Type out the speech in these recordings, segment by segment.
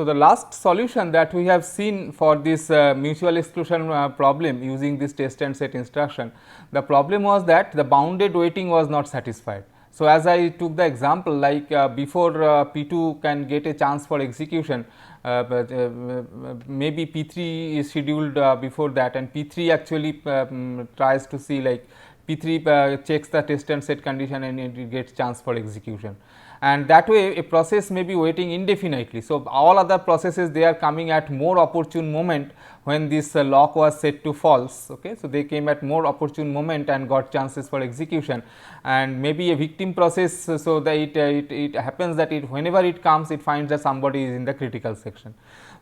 So, the last solution that we have seen for this mutual exclusion problem using this test and set instruction, the problem was that the bounded waiting was not satisfied. So, as I took the example, like before P 2 can get a chance for execution, maybe P 3 is scheduled before that, and P 3 actually tries to see, like P 3 checks the test and set condition and it gets chance for execution, and that way a process may be waiting indefinitely. So, all other processes, they are coming at more opportune moment when this lock was set to false. Okay. So, they came at more opportune moment and got chances for execution, and maybe a victim process. So, that it happens that whenever it comes, it finds that somebody is in the critical section.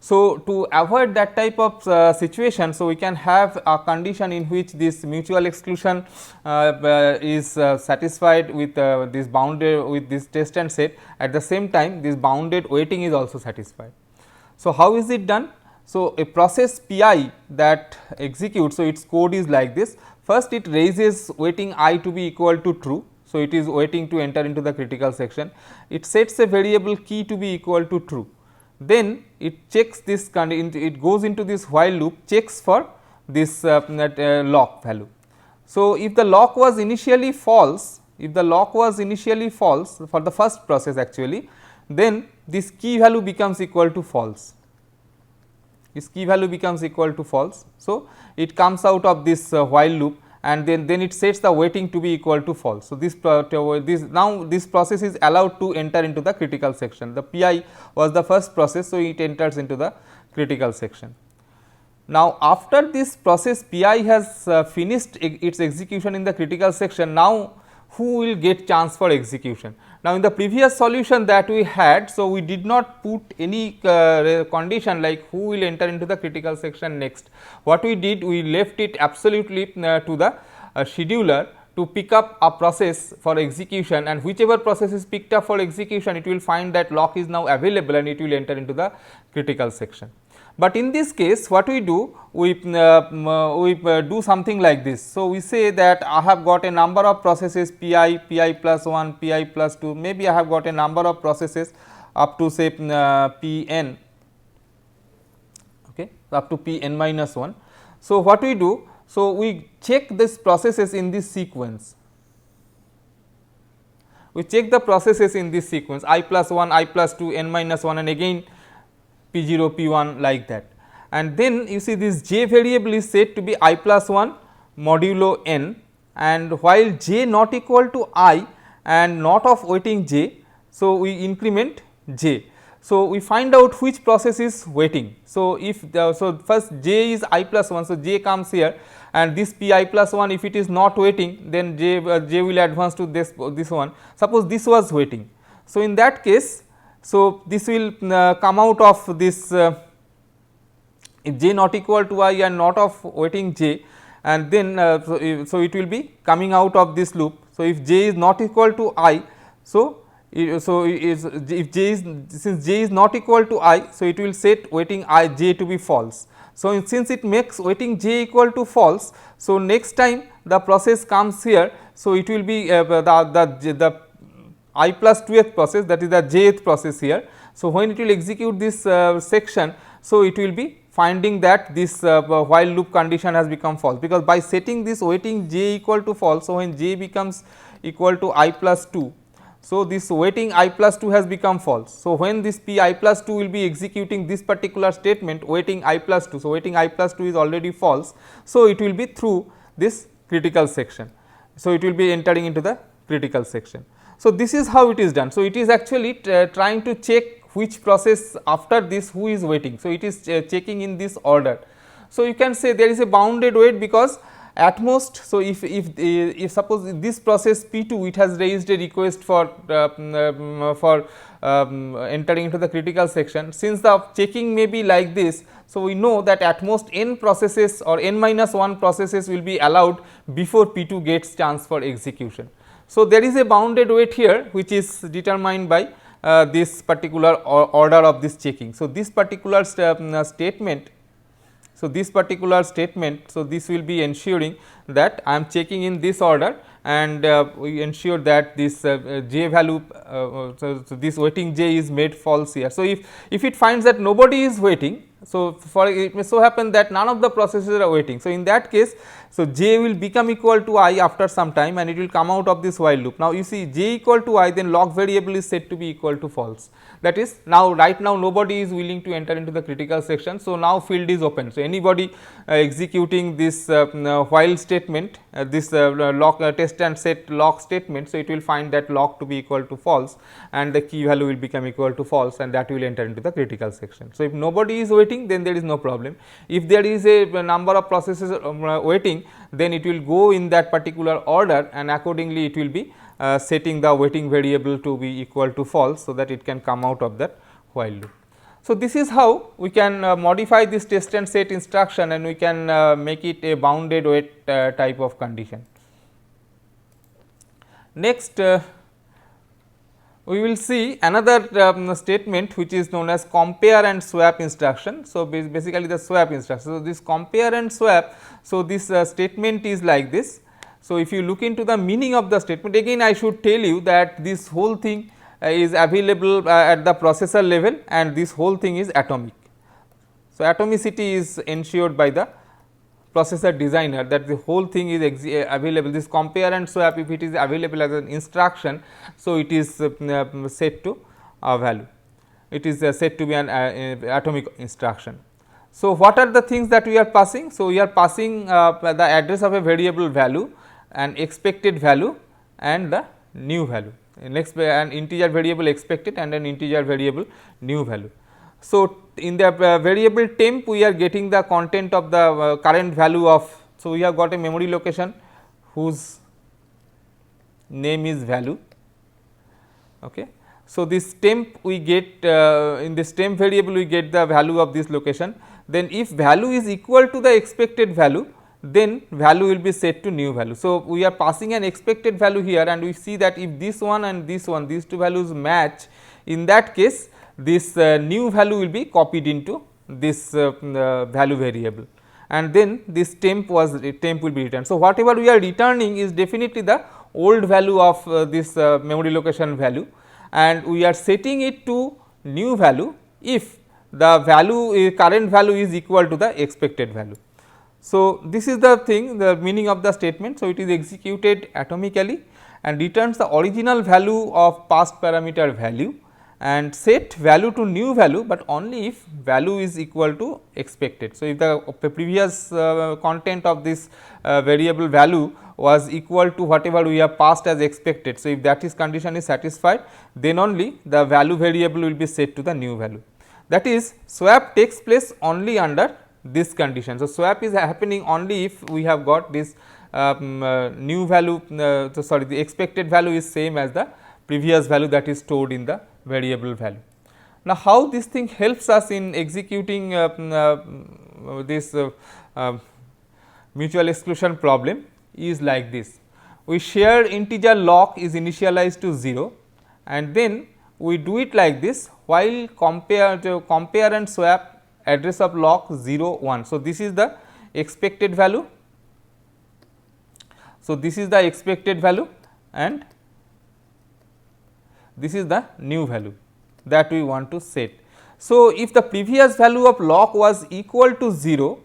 So, to avoid that type of situation, so we can have a condition in which this mutual exclusion is satisfied with this bounded, with this test and set. At the same time, this bounded waiting is also satisfied. So, how is it done? So, a process P I that executes, so its code is like this. First, it raises waiting I to be equal to true. So, it is waiting to enter into the critical section. It sets a variable key to be equal to true. Then it checks this, it goes into this while loop, checks for this lock value. So, if the lock was initially false, for the first process actually, then this key value becomes equal to false. This key value becomes equal to false. So, it comes out of this while loop, and then it sets the waiting to be equal to false. So, now this process is allowed to enter into the critical section. The P I was the first process, so it enters into the critical section. Now, after this process P I has finished its execution in the critical section, now who will get chance for execution? Now, in the previous solution that we had, so we did not put any condition like who will enter into the critical section next. What we did, we left it absolutely to the scheduler to pick up a process for execution, and whichever process is picked up for execution, it will find that lock is now available and it will enter into the critical section. But in this case, what we do, we do something like this. So, we say that I have got a number of processes P I plus 1, P I plus 2, maybe I have got a number of processes up to say P n, okay, up to P n minus 1. So, what we do? So, we check these processes in this sequence. We check the processes in this sequence I plus 1, I plus 2, n minus 1, and again P 0, P 1, like that. And then you see this j variable is set to be I plus 1 modulo n, and while j not equal to I and not of waiting j, so we increment j. So, we find out which process is waiting. So, if first j is I plus 1, so j comes here, and this P I plus 1, if it is not waiting, then j will advance to this one. Suppose this was waiting. So, in that case, so this will come out of this if j not equal to I and not of waiting j, and then so it will be coming out of this loop. So, if j is not equal to I, if j is, since j is not equal to I, so it will set waiting I j to be false. So, since it makes waiting j equal to false, so next time the process comes here, so it will be the I plus 2th process, that is the jth process here. So, when it will execute this section, so it will be finding that this while loop condition has become false, because by setting this waiting j equal to false. So, when j becomes equal to I plus 2, so this waiting I plus 2 has become false. So, when this P I plus 2 will be executing this particular statement waiting I plus 2, so waiting I plus 2 is already false. So, it will be through this critical section. So, it will be entering into the critical section. So, this is how it is done. So, it is actually trying to check which process after this who is waiting. So, it is checking in this order. So, you can say there is a bounded wait, because at most, so if suppose this process P 2, it has raised a request for entering into the critical section. Since the checking may be like this, so we know that at most n processes or n minus 1 processes will be allowed before P 2 gets chance for execution. So, there is a bounded wait here, which is determined by this particular order of this checking. So, this particular statement, So, this particular statement, so this will be ensuring that I am checking in this order, and we ensure that this j value, so this waiting j is made false here. So, if it finds that nobody is waiting, so for it may so happen that none of the processes are waiting. So, in that case, so j will become equal to I after some time, and it will come out of this while loop. Now, you see j equal to I, then lock variable is said to be equal to false. That is, now right now nobody is willing to enter into the critical section. So, now field is open. So, anybody executing this while statement, this lock test and set lock statement. So, it will find that lock to be equal to false, and the key value will become equal to false, and that will enter into the critical section. So, if nobody is waiting, then there is no problem. If there is a number of processes waiting, then it will go in that particular order, and accordingly it will be setting the waiting variable to be equal to false, so that it can come out of that while loop. So, this is how we can modify this test and set instruction, and we can make it a bounded wait type of condition. Next, we will see another statement which is known as compare and swap instruction. So, basically the swap instruction. So, this compare and swap, so this statement is like this. So, if you look into the meaning of the statement, again I should tell you that this whole thing is available at the processor level, and this whole thing is atomic. So, atomicity is ensured by the processor designer, that the whole thing is available. This compare and swap, if it is available as an instruction, so it is set to a value, it is set to be an atomic instruction. So, what are the things that we are passing? So, we are passing the address of a variable value, an expected value, and the new value. Next, an integer variable expected and an integer variable new value. So, in the variable temp, we are getting the content of the current value of. So, we have got a memory location whose name is value. Okay. So, this temp we get in this temp variable we get the value of this location. Then, if value is equal to the expected value, then value will be set to new value. So, we are passing an expected value here, and we see that if this one and this one, these two values match, in that case this new value will be copied into this value variable, and then this temp will be returned. So, whatever we are returning is definitely the old value of this memory location value, and we are setting it to new value if the value current value is equal to the expected value. So, this is the thing, the meaning of the statement. So, it is executed atomically and returns the original value of past parameter value, and set value to new value, but only if value is equal to expected. So, if the previous content of this variable value was equal to whatever we have passed as expected. So, if that is condition is satisfied, then only the value variable will be set to the new value. That is, swap takes place only under this condition. So, swap is happening only if we have got this new value, the expected value is same as the previous value that is stored in the variable value. Now, how this thing helps us in executing this mutual exclusion problem is like this. We share integer lock is initialized to 0, and then we do it like this while compare and swap address of lock 0 1. So, this is the expected value. So, this is the expected value, and this is the new value that we want to set. So, if the previous value of lock was equal to 0,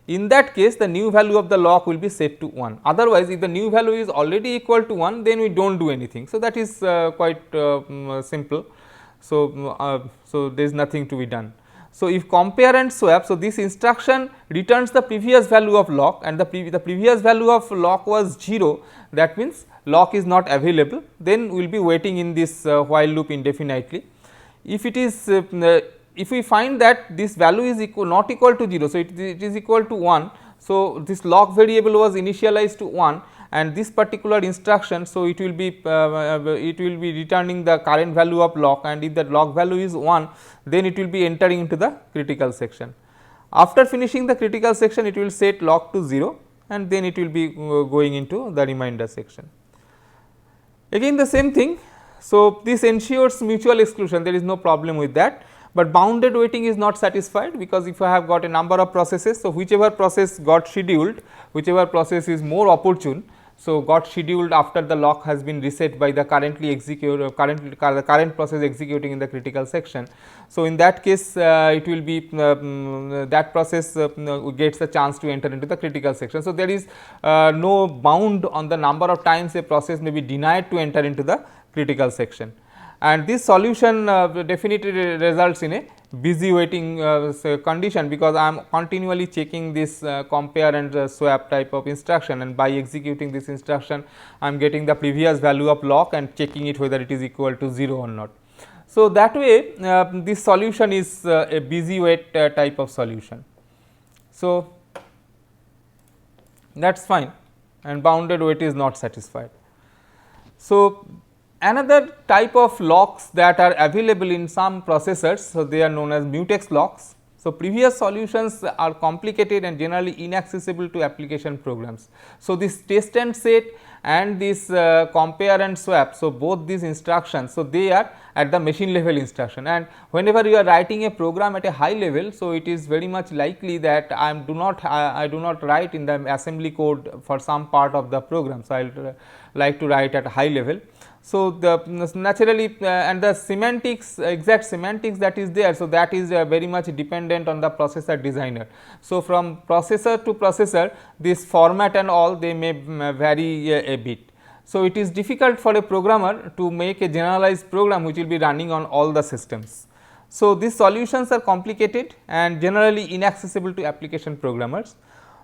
in that case the new value of the lock will be set to 1. Otherwise, if the new value is already equal to 1, then we do not do anything. So, that is quite simple. So, there is nothing to be done. So, if compare and swap, so this instruction returns the previous value of lock, and the previous value of lock was 0, that means lock is not available, then we will be waiting in this while loop indefinitely. If it is if we find that this value is not equal to 0, so it is equal to 1. So, this lock variable was initialized to 1, and this particular instruction, so it will be returning the current value of lock, and if that lock value is 1, then it will be entering into the critical section. After finishing the critical section, it will set lock to 0, and then it will be going into the remainder section. Again the same thing. So, this ensures mutual exclusion, there is no problem with that, but bounded waiting is not satisfied, because if I have got a number of processes, so whichever process got scheduled, whichever process is more opportune, so got scheduled after the lock has been reset by the current process executing in the critical section. So, in that case it will be that process gets a chance to enter into the critical section. So, there is no bound on the number of times a process may be denied to enter into the critical section, and this solution definitely results in a busy waiting condition, because I am continually checking this compare and swap type of instruction, and by executing this instruction I am getting the previous value of lock and checking it whether it is equal to 0 or not. So, that way this solution is a busy wait type of solution. So, that is fine, and bounded wait is not satisfied. So, another type of locks that are available in some processors, so they are known as mutex locks. So, previous solutions are complicated and generally inaccessible to application programs. So, this test and set and this compare and swap, so both these instructions, so they are at the machine level instruction, and whenever you are writing a program at a high level, so it is very much likely that I do not write in the assembly code for some part of the program. So, I will like to write at a high level. So, the naturally and the semantics, exact semantics that is there, so that is very much dependent on the processor designer. So, from processor to processor, this format and all they may vary a bit. So, it is difficult for a programmer to make a generalized program which will be running on all the systems. So, these solutions are complicated and generally inaccessible to application programmers.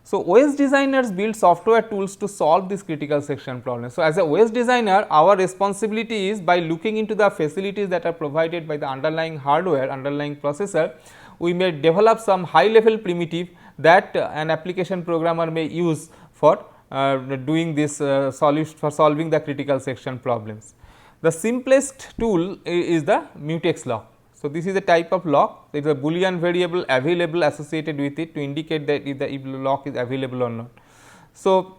So, OS designers build software tools to solve this critical section problem. So, as a OS designer, our responsibility is, by looking into the facilities that are provided by the underlying hardware, underlying processor, we may develop some high level primitive that an application programmer may use for doing this solution, for solving the critical section problems. The simplest tool is the mutex lock. So, this is a type of lock, there is a boolean variable available associated with it to indicate that if the lock is available or not. So,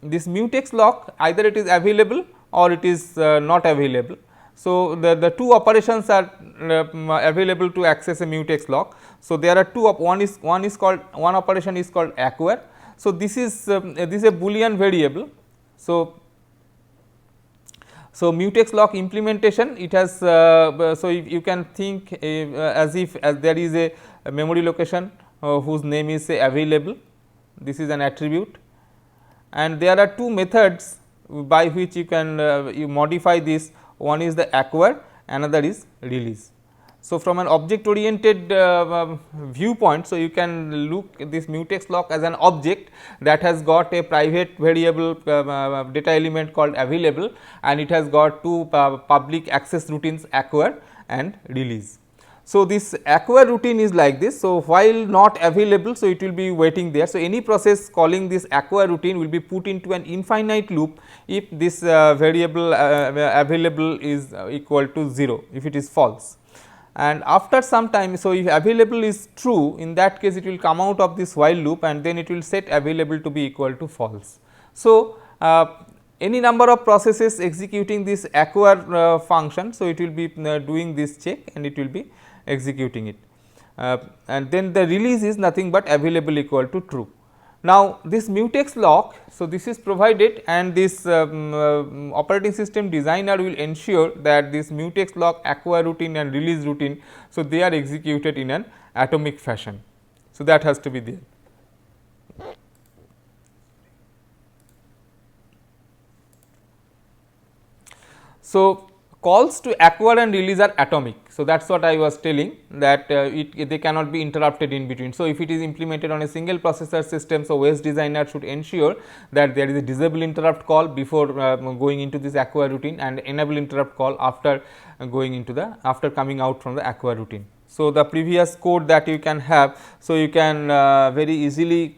this mutex lock, either it is available or it is not available. So, the two operations are available to access a mutex lock. So, there are two, one operation is called acquire. So, this is a boolean variable. So, mutex lock implementation, it has so you can think as if there is a memory location whose name is say available, this is an attribute, and there are two methods by which you can you modify this, one is the acquire, another is release. So, from an object oriented viewpoint, so you can look at this mutex lock as an object that has got a private variable data element called available, and it has got two public access routines, acquire and release. So, this acquire routine is like this. So, while not available, so it will be waiting there. So, any process calling this acquire routine will be put into an infinite loop if this variable available is equal to 0, if it is false. And after some time, so if available is true, in that case it will come out of this while loop, and then it will set available to be equal to false. So, any number of processes executing this acquire function, so it will be doing this check and it will be executing it, and then the release is nothing but available equal to true. Now, this mutex lock, so this is provided, and this operating system designer will ensure that this mutex lock, acquire routine and release routine, so they are executed in an atomic fashion. So, that has to be there. So, calls to acquire and release are atomic. So, that is what I was telling, that they cannot be interrupted in between. So, if it is implemented on a single processor system, so OS designer should ensure that there is a disable interrupt call before going into this acquire routine, and enable interrupt call after going into the, after coming out from the acquire routine. So, the previous code that you can have, so you can very easily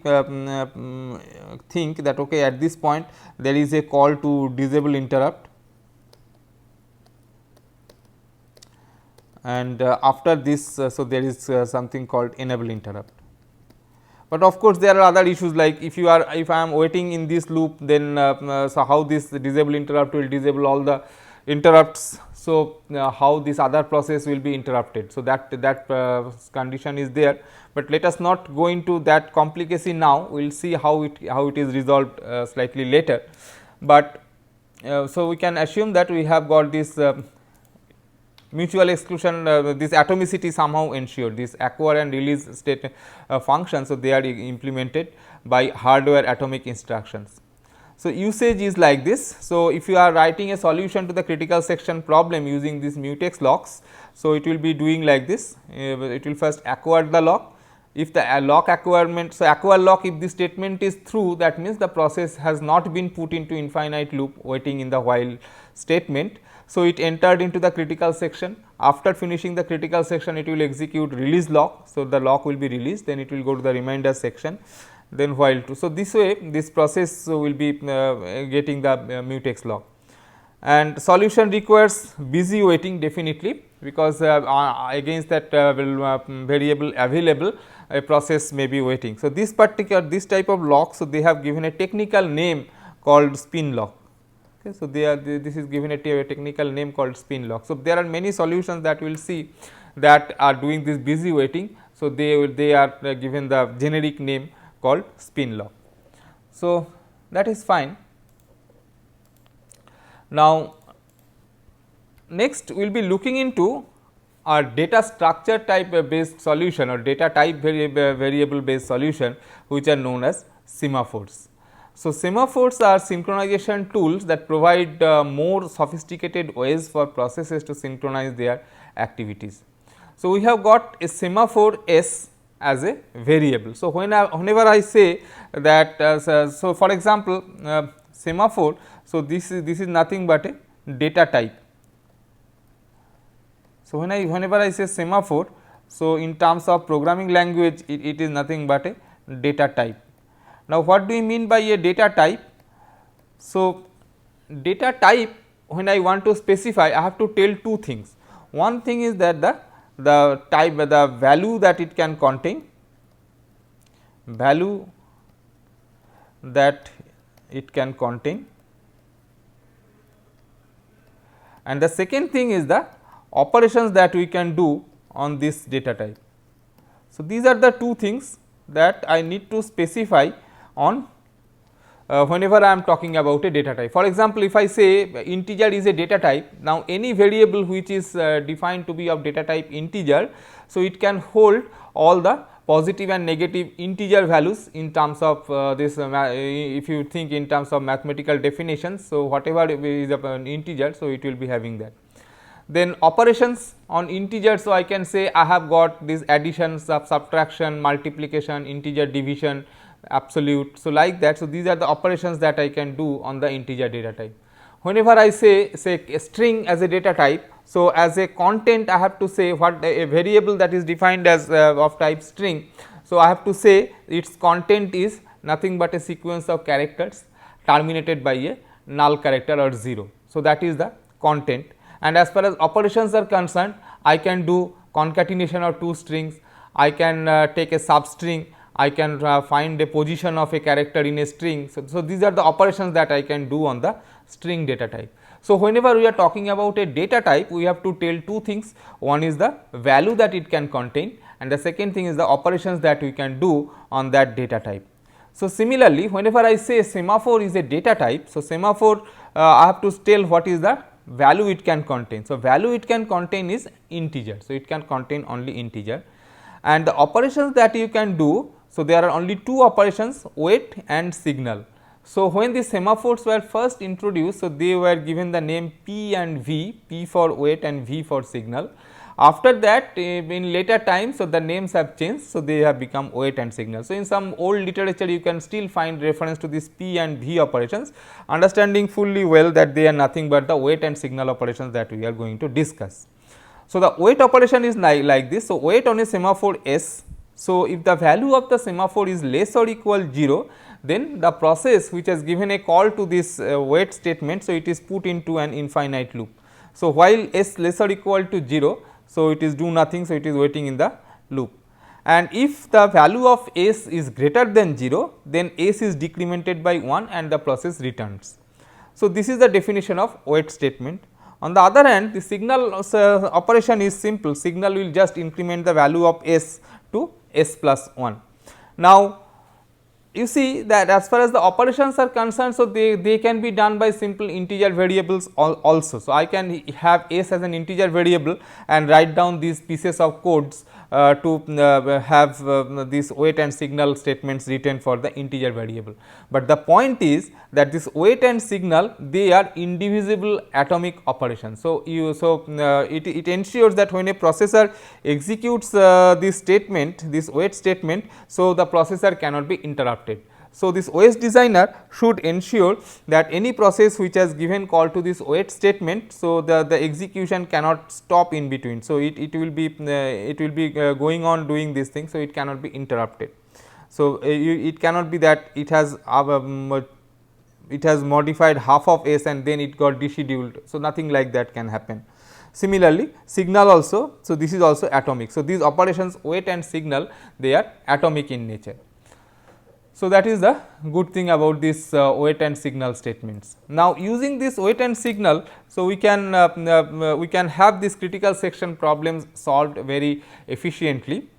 think that okay, at this point there is a call to disable interrupt, and after this so there is something called enable interrupt. But of course, there are other issues, like if I am waiting in this loop, then so how this disable interrupt will disable all the interrupts. So, how this other process will be interrupted. So, that condition is there, but let us not go into that complicacy now. We will see how it is resolved slightly later, but so we can assume that we have got this mutual exclusion, this atomicity somehow ensured, this acquire and release state functions. So, they are implemented by hardware atomic instructions. So, usage is like this. So, if you are writing a solution to the critical section problem using these mutex locks, so it will be doing like this. It will first acquire the lock. If the lock acquirement, so acquire lock, if this statement is true, that means the process has not been put into infinite loop waiting in the while statement. So, it entered into the critical section. After finishing the critical section, it will execute release lock. So, the lock will be released, then it will go to the remainder section, then while true. So, this way this process will be getting the mutex lock, and solution requires busy waiting definitely, because against that variable available, a process may be waiting. So, this type of lock, so they have given a technical name called spin lock. Okay. So, this is given a technical name called spin lock. So, there are many solutions that we will see that are doing this busy waiting. So, they are given the generic name called spin lock. So, that is fine. Now, next we will be looking into our data structure type based solution or data type variable based solution, which are known as semaphores. So, semaphores are synchronization tools that provide more sophisticated ways for processes to synchronize their activities. So, we have got a semaphore S as a variable. So, whenever I say that so for example, semaphore, so this is nothing but a data type. So, whenever I say semaphore, so in terms of programming language, it is nothing but a data type. Now, what do you mean by a data type? So, data type, when I want to specify, I have to tell two things. One thing is that the type, the value that it can contain, and the second thing is the operations that we can do on this data type. So, these are the two things that I need to specify on whenever I am talking about a data type. For example, if I say integer is a data type, now any variable which is defined to be of data type integer, so it can hold all the positive and negative integer values in terms of this if you think in terms of mathematical definitions. So, whatever is an integer, so it will be having that. Then operations on integer, so I can say I have got these addition, subtraction, multiplication, integer division, absolute. So, like that. So, these are the operations that I can do on the integer data type. Whenever I say a string as a data type, so as a content I have to say what a variable that is defined as of type string. So, I have to say its content is nothing but a sequence of characters terminated by a null character or 0. So, that is the content, and as far as operations are concerned, I can do concatenation of two strings, I can take a substring, I can find a position of a character in a string. So, these are the operations that I can do on the string data type. So, whenever we are talking about a data type, we have to tell two things. One is the value that it can contain, and the second thing is the operations that we can do on that data type. So, similarly, whenever I say semaphore is a data type, so semaphore I have to tell what is the value it can contain. So, value it can contain is integer. So, it can contain only integer, and the operations that you can do. So, there are only two operations, wait and signal. So, when the semaphores were first introduced, so they were given the name P and V, P for wait and V for signal. After that, in later times, so the names have changed, so they have become wait and signal. So, in some old literature you can still find reference to this P and V operations, understanding fully well that they are nothing but the wait and signal operations that we are going to discuss. So, the wait operation is like this. So, wait on a semaphore S. So, if the value of the semaphore is less or equal 0, then the process which has given a call to this wait statement, so it is put into an infinite loop. So, while S less or equal to 0, so it is do nothing, so it is waiting in the loop, and if the value of S is greater than 0, then S is decremented by 1 and the process returns. So, this is the definition of wait statement. On the other hand, the signal operation is simple, signal will just increment the value of s to s plus 1. Now, you see that as far as the operations are concerned, so they can be done by simple integer variables also. So, I can have s as an integer variable and write down these pieces of codes to have this weight and signal statements written for the integer variable. But the point is that this weight and signal, they are indivisible atomic operations. So, it ensures that when a processor executes this statement, this weight statement, so the processor cannot be interrupted. So, this OS designer should ensure that any process which has given call to this wait statement, so the execution cannot stop in between. So, it will be going on doing this thing. So, it cannot be interrupted. So, it cannot be that it has modified half of s and then it got descheduled. So, nothing like that can happen. Similarly, signal also, so this is also atomic. So, these operations wait and signal, they are atomic in nature. So, that is the good thing about this wait and signal statements. Now, using this wait and signal, so we can have this critical section problems solved very efficiently.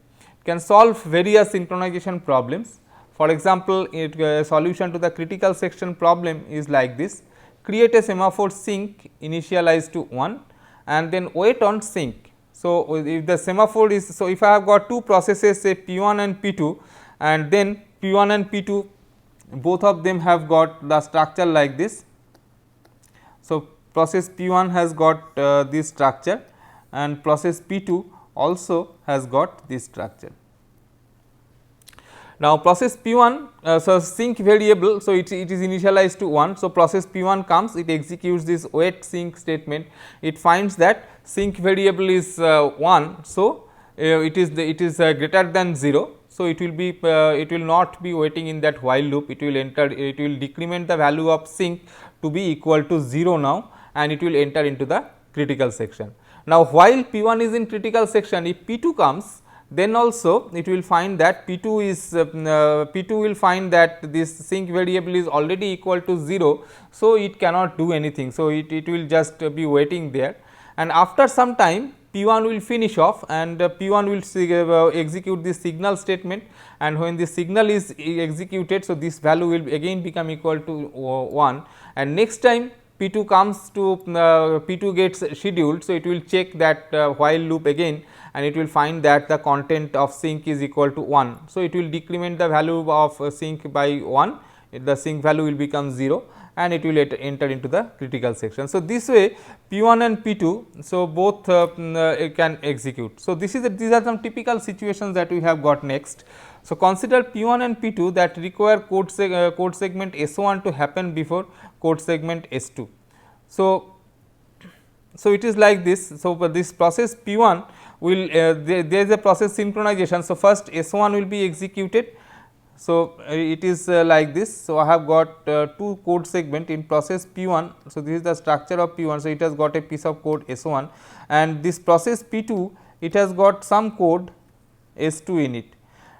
Can solve various synchronization problems. For example, a solution to the critical section problem is like this: create a semaphore sync initialize to 1 and then wait on sync. So, if the semaphore is, so if I have got two processes, say P1 and P2, and then P1 and P2, both of them have got the structure like this. So, process P1 has got this structure and process P2 also has got this structure. Now, process P1, so sync variable, so it is initialized to 1. So, process P1 comes, it executes this wait sync statement, it finds that sync variable is 1. So, it is greater than 0. So, it will not be waiting in that while loop, it will decrement the value of sync to be equal to 0 now, and it will enter into the critical section. Now, while P1 is in critical section, if P2 comes, then also it will find that P2 will find that this sync variable is already equal to 0. So, it cannot do anything. So, it will just be waiting there, and after some time P1 will finish off and P1 will execute this signal statement, and when the signal is executed, so this value will again become equal to 1, and next time P2 comes to P2 gets scheduled. So, it will check that while loop again, and it will find that the content of sync is equal to 1. So, it will decrement the value of sync by 1, the sync value will become 0 and it will enter into the critical section. So, this way P1 and P2, so both can execute. So, these are some typical situations that we have got next. So, consider P1 and P2 that require code segment S1 to happen before code segment S2. So, it is like this. So, this process P1 will there is a process synchronization. So, first S1 will be executed. So, it is like this. So, I have got two code segment in process P1. So, this is the structure of P1. So, it has got a piece of code S1, and this process P2, it has got some code S2 in it,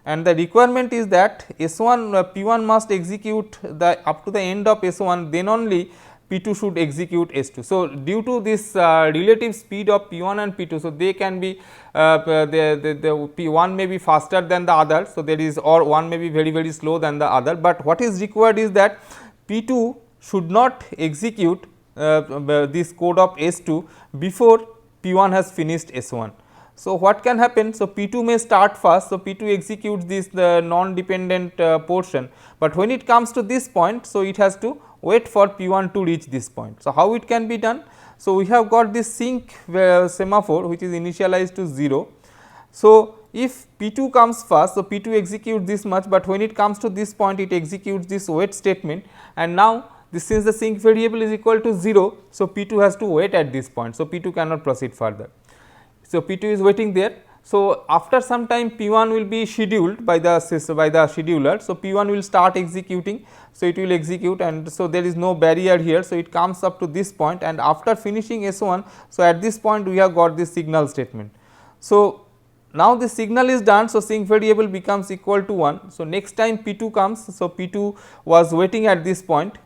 and the requirement is that S1 P1 must execute the up to the end of S1, then only P2 should execute S2. So, due to this relative speed of P1 and P2, so they can be the P1 may be faster than the other. So, there is, or one may be very slow than the other, but what is required is that P2 should not execute this code of S2 before P1 has finished S1. So, what can happen? So, P2 may start first. So, P2 executes this non-dependent portion, but when it comes to this point, so it has to wait for P1 to reach this point. So, how it can be done? So, we have got this sync semaphore which is initialized to 0. So, if P2 comes first, so P2 executes this much, but when it comes to this point it executes this wait statement, and now this, since the sync variable is equal to 0. So, P2 has to wait at this point. So, P2 cannot proceed further. So, P2 is waiting there. So, after some time P1 will be scheduled by the scheduler. So, P1 will start executing. So, it will execute, and so there is no barrier here. So, it comes up to this point, and after finishing S1, so at this point we have got this signal statement. So, now the signal is done. So, sync variable becomes equal to 1. So, next time P2 comes, so P2 was waiting at this point.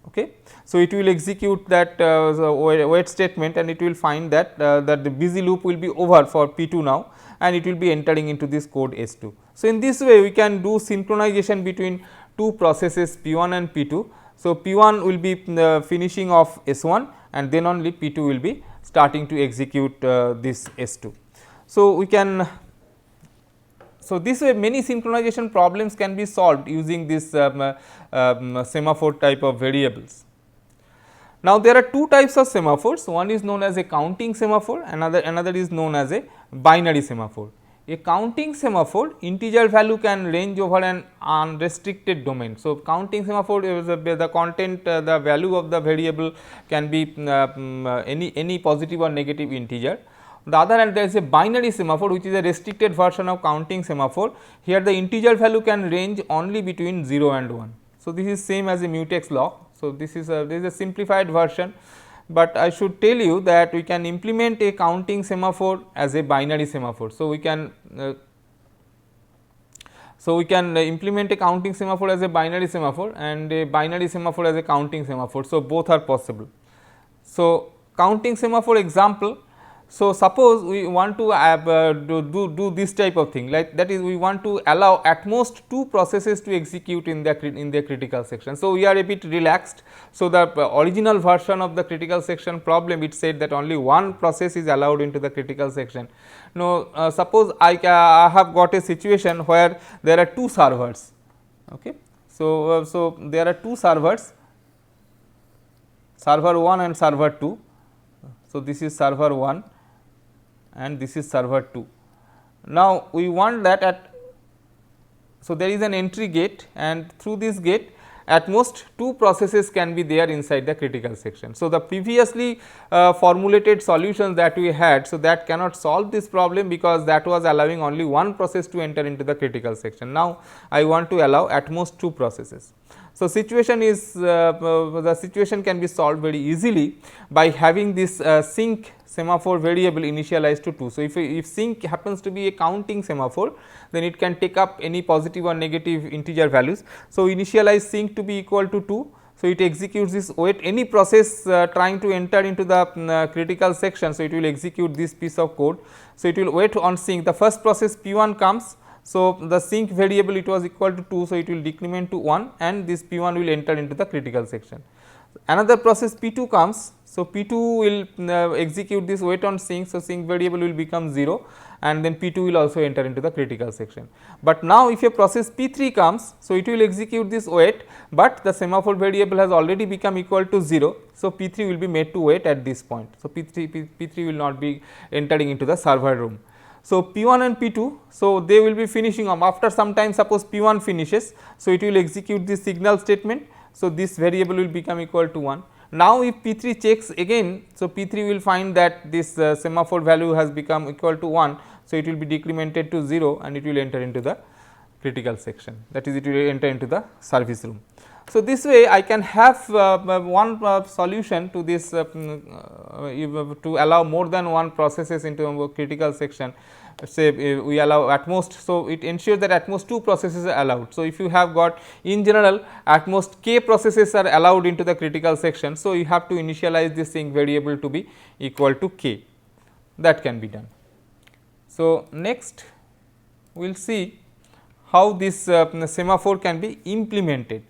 Okay. So, it will execute that wait statement and it will find that that the busy loop will be over for P2 now and it will be entering into this code S2. So, in this way we can do synchronization between two processes P1 and P2. So, P1 will be finishing off S1 and then only P2 will be starting to execute this S2. So, we can this way many synchronization problems can be solved using this semaphore type of variables. Now, there are two types of semaphores, one is known as a counting semaphore, another is known as a binary semaphore. A counting semaphore, integer value can range over an unrestricted domain. So, counting semaphore is the content the value of the variable can be any positive or negative integer. On the other hand, there is a binary semaphore which is a restricted version of counting semaphore. Here the integer value can range only between 0 and 1. So, this is same as a mutex lock. So, this is a simplified version, but I should tell you that we can implement a counting semaphore as a binary semaphore. So, we can implement a counting semaphore as a binary semaphore and a binary semaphore as a counting semaphore. So, both are possible. So, counting semaphore example. So, suppose we want to do this type of thing, like that is we want to allow at most two processes to execute in the critical section. So, we are a bit relaxed. So, the original version of the critical section problem, it said that only one process is allowed into the critical section. Now, suppose I have got a situation where there are two servers. Okay. So, there are two servers, server 1 and server 2. So, this is server 1 and this is server 2. Now, we want that so there is an entry gate and through this gate at most two processes can be there inside the critical section. So, the previously formulated solutions that we had, so that cannot solve this problem because that was allowing only one process to enter into the critical section. Now, I want to allow at most two processes. So, situation is the situation can be solved very easily by having this sync semaphore variable initialized to 2. So, if sync happens to be a counting semaphore, then it can take up any positive or negative integer values. So, initialize sync to be equal to 2. So, it executes this wait any process trying to enter into the critical section. So, it will execute this piece of code. So, it will wait on sync, the first process P1 comes. So, the sync variable it was equal to 2. So, it will decrement to 1 and this P1 will enter into the critical section. Another process P2 comes. So, P2 will execute this wait on sync. So, sync variable will become 0 and then P2 will also enter into the critical section. But now, if a process P3 comes, so it will execute this wait, but the semaphore variable has already become equal to 0. So, P3 will be made to wait at this point. So, P3 will not be entering into the server room. So, P1 and P2, so they will be finishing after some time, suppose P1 finishes. So, it will execute this signal statement. So, this variable will become equal to 1. Now, if P3 checks again, so P3 will find that this semaphore value has become equal to 1. So, it will be decremented to 0 and it will enter into the critical section, that is it will enter into the service room. So, this way I can have one solution to this to allow more than one processes into a critical section. Say we allow at most, so it ensures that at most two processes are allowed. So, if you have got in general at most k processes are allowed into the critical section. So, you have to initialize this sync variable to be equal to k, that can be done. So, next we will see how this semaphore can be implemented.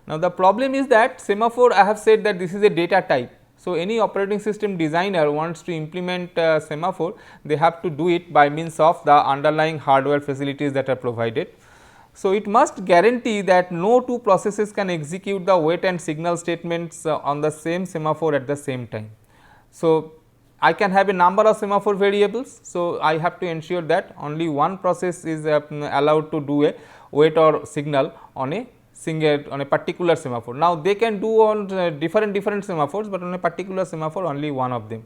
Now, the problem is that semaphore, I have said that this is a data type. So, any operating system designer wants to implement semaphore, they have to do it by means of the underlying hardware facilities that are provided. So, it must guarantee that no two processes can execute the wait and signal statements on the same semaphore at the same time. So, I can have a number of semaphore variables. So, I have to ensure that only one process is allowed to do a wait or signal on a particular semaphore. Now, they can do on different semaphores, but on a particular semaphore only one of them.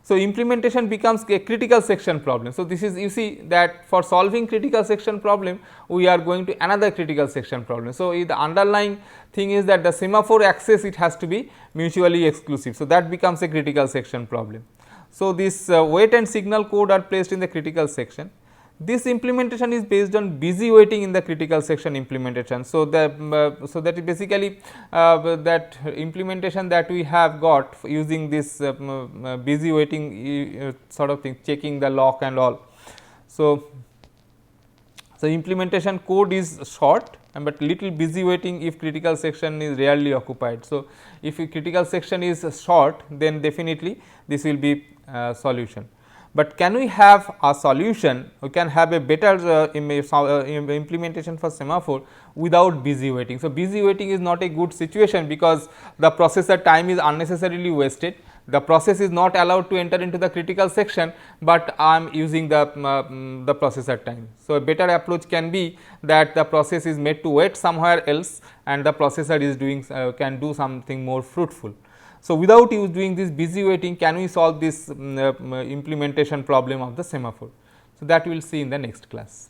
So, implementation becomes a critical section problem. So, this is you see that for solving critical section problem, we are going to another critical section problem. So, the underlying thing is that the semaphore access it has to be mutually exclusive. So, that becomes a critical section problem. So, this wait and signal code are placed in the critical section. This implementation is based on busy waiting in the critical section implementation. So, that is basically that implementation that we have got using this busy waiting sort of thing, checking the lock and all. So, implementation code is short, but little busy waiting if critical section is rarely occupied. So, if a critical section is short, then definitely this will be solution. But can we have a solution? We can have a better implementation for semaphore without busy waiting. So, busy waiting is not a good situation, because the processor time is unnecessarily wasted. The process is not allowed to enter into the critical section, but I am using the processor time. So, a better approach can be that the process is made to wait somewhere else, and the processor is doing can do something more fruitful. So, without you doing this busy waiting, can we solve this implementation problem of the semaphore? So, that we will see in the next class.